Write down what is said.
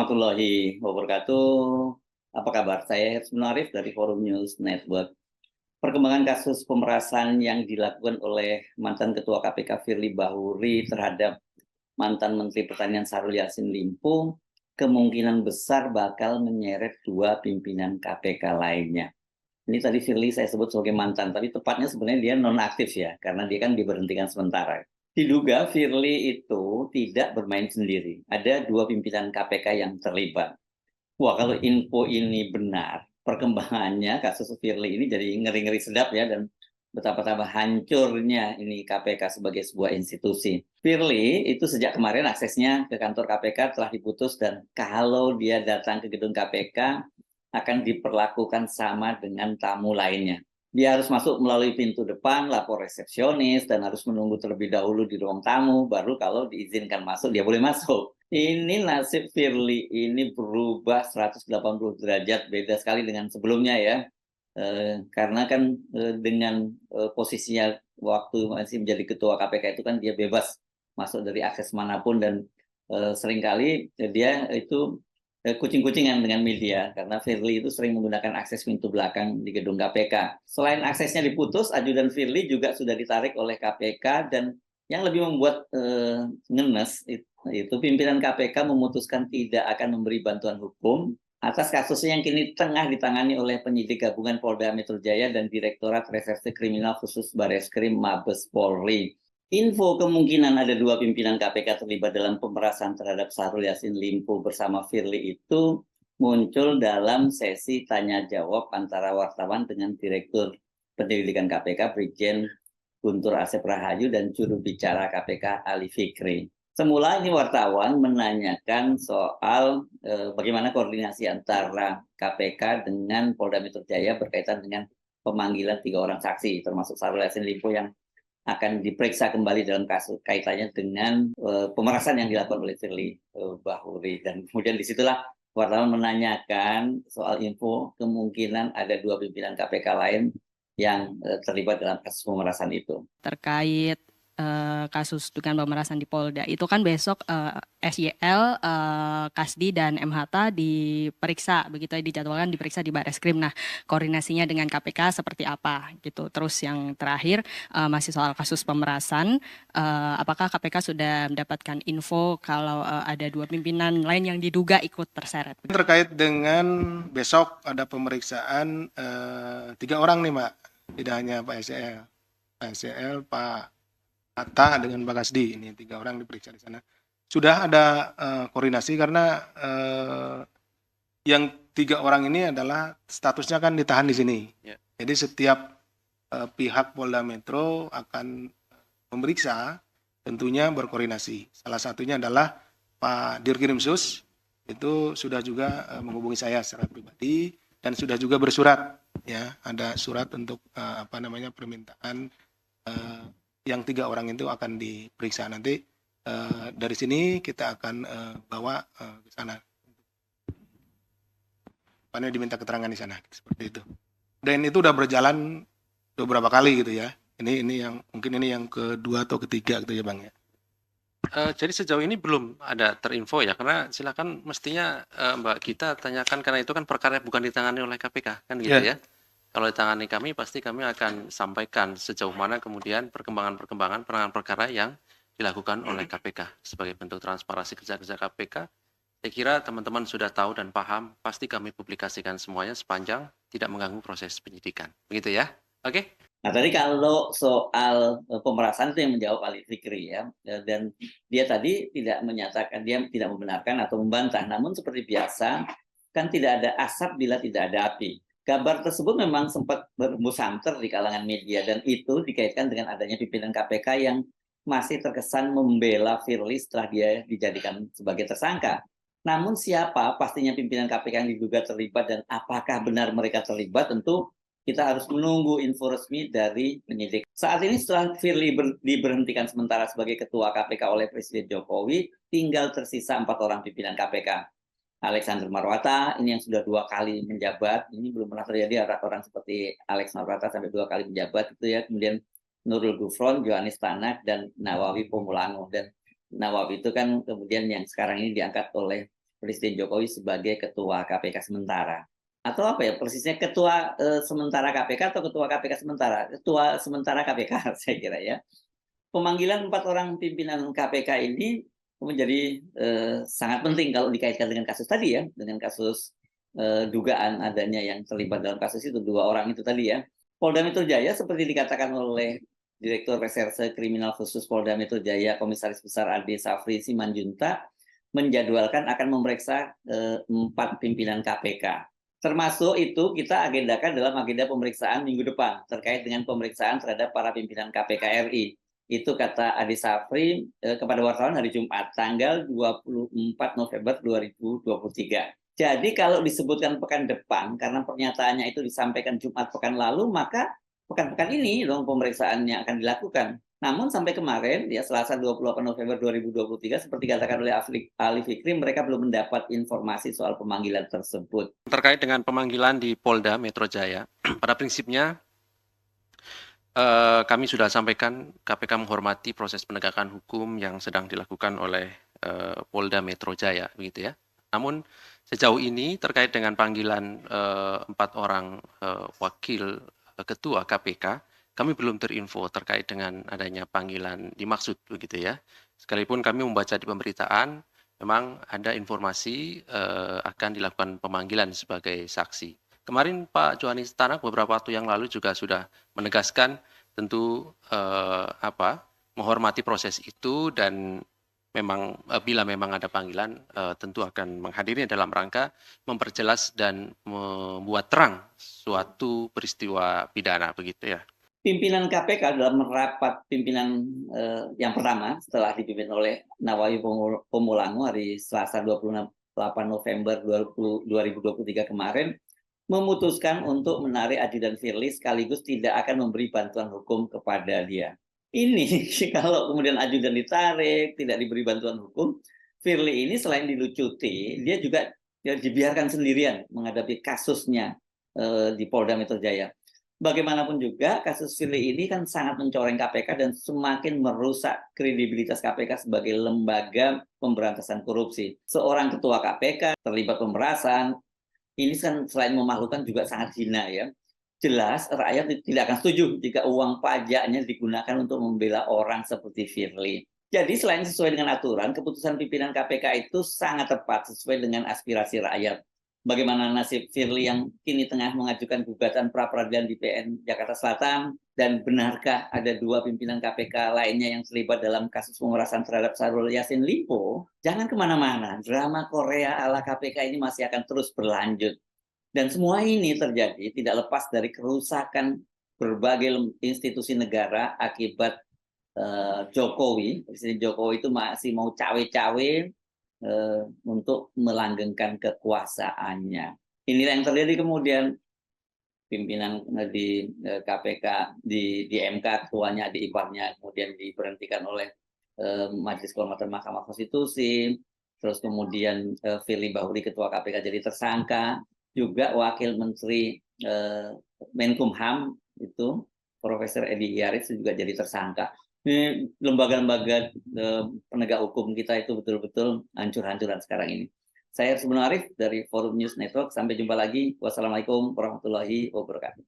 warahmatullahi wabarakatuh. Apa kabar? Saya Hersman Arif dari Forum News Network. Perkembangan kasus pemerasan yang dilakukan oleh mantan Ketua KPK Firly Bahuri terhadap mantan Menteri Pertanian Syahrul Yassin Limpo kemungkinan besar bakal menyeret dua pimpinan KPK lainnya. Ini tadi Firly saya sebut sebagai mantan, tapi tepatnya sebenarnya dia nonaktif ya, karena dia kan diberhentikan sementara. Diduga Firly itu tidak bermain sendiri. Ada dua pimpinan KPK yang terlibat. Wah, kalau info ini benar, perkembangannya kasus Firly ini jadi ngeri-ngeri sedap ya, dan betapa-betapa hancurnya ini KPK sebagai sebuah institusi. Firly itu sejak kemarin aksesnya ke kantor KPK telah diputus, dan kalau dia datang ke gedung KPK akan diperlakukan sama dengan tamu lainnya. Dia harus masuk melalui pintu depan, lapor resepsionis, dan harus menunggu terlebih dahulu di ruang tamu, baru kalau diizinkan masuk, dia boleh masuk. Ini nasib Firly ini berubah 180 derajat, beda sekali dengan sebelumnya ya. Karena kan dengan posisinya waktu masih menjadi ketua KPK itu kan dia bebas masuk dari akses manapun, dan seringkali dia itu kucing-kucingan dengan media, karena Firly itu sering menggunakan akses pintu belakang di gedung KPK. Selain aksesnya diputus, ajudan Firly juga sudah ditarik oleh KPK, dan yang lebih membuat ngenes itu pimpinan KPK memutuskan tidak akan memberi bantuan hukum atas kasusnya yang kini tengah ditangani oleh penyidik gabungan Polda Metro Jaya dan Direktorat Reserse Kriminal Khusus Bareskrim Mabes Polri. Info kemungkinan ada dua pimpinan KPK terlibat dalam pemerasan terhadap Syahrul Yassin Limpo bersama Firly itu muncul dalam sesi tanya-jawab antara wartawan dengan Direktur Penyelidikan KPK Brigjen Guntur Asep Rahayu dan juru bicara KPK Ali Fikri. Semula ini wartawan menanyakan soal bagaimana koordinasi antara KPK dengan Polda Metro Jaya berkaitan dengan pemanggilan 3 orang saksi, termasuk Syahrul Yassin Limpo yang akan diperiksa kembali dalam kasus kaitannya dengan pemerasan yang dilakukan oleh Firly Bahuri. Dan kemudian disitulah wartawan menanyakan soal info kemungkinan ada dua pimpinan KPK lain yang terlibat dalam kasus pemerasan itu. Terkait kasus dugaan pemerasan di Polda itu kan besok SYL, Kasdi dan MHT diperiksa, begitu dijadwalkan diperiksa di Bareskrim. Nah, koordinasinya dengan KPK seperti apa gitu. Terus yang terakhir masih soal kasus pemerasan, apakah KPK sudah mendapatkan info kalau ada dua pimpinan lain yang diduga ikut terseret? Terkait dengan besok ada pemeriksaan 3 orang nih Mbak, tidak hanya Pak SYL, Pak Atta dengan Pak Kasdi, ini 3 orang diperiksa di sana. Sudah ada koordinasi karena yang 3 orang ini adalah statusnya kan ditahan di sini. Ya. Jadi setiap pihak Polda Metro akan memeriksa, tentunya berkoordinasi. Salah satunya adalah Pak Dirkrimsus, itu sudah juga menghubungi saya secara pribadi dan sudah juga bersurat, ya ada surat untuk permintaan yang 3 orang itu akan diperiksa. Nanti dari sini kita akan bawa ke sana. Panel diminta keterangan di sana, seperti itu. Dan itu udah berjalan beberapa kali gitu ya. Ini yang mungkin ini yang kedua atau ketiga gitu ya Bang ya. Jadi sejauh ini belum ada terinfo ya, karena silakan mestinya Mbak Gita tanyakan, karena itu kan perkara bukan ditangani oleh KPK kan gitu ya. Kalau ditangani kami, pasti kami akan sampaikan sejauh mana kemudian perkembangan penanganan perkara yang dilakukan oleh KPK sebagai bentuk transparansi kerja-kerja KPK. Saya kira teman-teman sudah tahu dan paham, pasti kami publikasikan semuanya sepanjang tidak mengganggu proses penyidikan. Begitu ya? Oke? Nah, tadi kalau soal pemerasan itu yang menjawab Ali Fikri ya, dan dia tadi tidak menyatakan, dia tidak membenarkan atau membantah, namun seperti biasa kan tidak ada asap bila tidak ada api. Kabar tersebut memang sempat berembus santer di kalangan media, dan itu dikaitkan dengan adanya pimpinan KPK yang masih terkesan membela Firly setelah dia dijadikan sebagai tersangka. Namun siapa pastinya pimpinan KPK yang diduga terlibat dan apakah benar mereka terlibat, tentu kita harus menunggu info resmi dari penyidik. Saat ini setelah Firly diberhentikan sementara sebagai ketua KPK oleh Presiden Jokowi, tinggal tersisa 4 orang pimpinan KPK. Alexander Marwata, ini yang sudah 2 kali menjabat, ini belum pernah terjadi orang seperti Alex Marwata sampai 2 kali menjabat itu ya. Kemudian Nurul Gufron, Johannes Tanak, dan Nawawi Pomulango. Dan Nawawi itu kan kemudian yang sekarang ini diangkat oleh Presiden Jokowi sebagai Ketua KPK sementara. Atau apa ya persisnya, Ketua sementara KPK atau Ketua KPK sementara? Ketua sementara KPK saya kira ya. Pemanggilan 4 orang pimpinan KPK ini menjadi sangat penting kalau dikaitkan dengan kasus tadi ya, dengan kasus dugaan adanya yang terlibat dalam kasus itu 2 orang itu tadi ya. Polda Metro Jaya seperti dikatakan oleh Direktur Reserse Kriminal Khusus Polda Metro Jaya Komisaris Besar Ade Safri Simanjuntak menjadwalkan akan memeriksa 4 pimpinan KPK. Termasuk itu kita agendakan dalam agenda pemeriksaan minggu depan terkait dengan pemeriksaan terhadap para pimpinan KPK RI. Itu kata Ade Safri kepada wartawan hari Jumat tanggal 24 November 2023. Jadi kalau disebutkan pekan depan karena pernyataannya itu disampaikan Jumat pekan lalu, maka pekan-pekan ini dong pemeriksaannya akan dilakukan. Namun sampai kemarin ya Selasa 28 November 2023 seperti dikatakan oleh Ali Fikri, mereka belum mendapat informasi soal pemanggilan tersebut. Terkait dengan pemanggilan di Polda Metro Jaya, pada prinsipnya kami sudah sampaikan KPK menghormati proses penegakan hukum yang sedang dilakukan oleh Polda Metro Jaya, begitu ya. Namun sejauh ini terkait dengan panggilan 4 orang wakil ketua KPK, kami belum terinfo terkait dengan adanya panggilan dimaksud, begitu ya. Sekalipun kami membaca di pemberitaan, memang ada informasi akan dilakukan pemanggilan sebagai saksi. Kemarin Pak Johanis Tanak beberapa waktu yang lalu juga sudah menegaskan tentu menghormati proses itu dan memang bila memang ada panggilan tentu akan menghadiri dalam rangka memperjelas dan membuat terang suatu peristiwa pidana, begitu ya. Pimpinan KPK dalam rapat pimpinan yang pertama setelah dipimpin oleh Nawawi Pomulango hari Selasa 28 November 2023 kemarin memutuskan untuk menarik Ajudan Firly sekaligus tidak akan memberi bantuan hukum kepada dia. Ini kalau kemudian ajudan ditarik, tidak diberi bantuan hukum, Firly ini selain dilucuti, dia juga dibiarkan sendirian menghadapi kasusnya di Polda Metro Jaya. Bagaimanapun juga kasus Firly ini kan sangat mencoreng KPK dan semakin merusak kredibilitas KPK sebagai lembaga pemberantasan korupsi. Seorang ketua KPK terlibat pemerasan, ini kan selain memalukan juga sangat hina ya. Jelas rakyat tidak akan setuju jika uang pajaknya digunakan untuk membela orang seperti Firly. Jadi selain sesuai dengan aturan, keputusan pimpinan KPK itu sangat tepat sesuai dengan aspirasi rakyat. Bagaimana nasib Firly yang kini tengah mengajukan gugatan pra-peradilan di PN Jakarta Selatan, dan benarkah ada 2 pimpinan KPK lainnya yang terlibat dalam kasus pemerasan terhadap Syahrul Yassin Limpo? Jangan kemana-mana, drama Korea ala KPK ini masih akan terus berlanjut. Dan semua ini terjadi tidak lepas dari kerusakan berbagai institusi negara akibat Jokowi. Presiden Jokowi itu masih mau cawe-cawe untuk melanggengkan kekuasaannya. Inilah yang terjadi kemudian pimpinan di KPK, di MK, ketuanya, di iparnya, kemudian diberhentikan oleh Majelis Kehormatan Mahkamah Konstitusi, terus kemudian Firly Bahuri, Ketua KPK, jadi tersangka, juga Wakil Menteri Menkumham itu Profesor Edi Hiaris juga jadi tersangka. Ini lembaga-lembaga penegak hukum kita itu betul-betul hancur-hancuran sekarang ini. Saya Arif dari Forum News Network. Sampai jumpa lagi. Wassalamualaikum warahmatullahi wabarakatuh.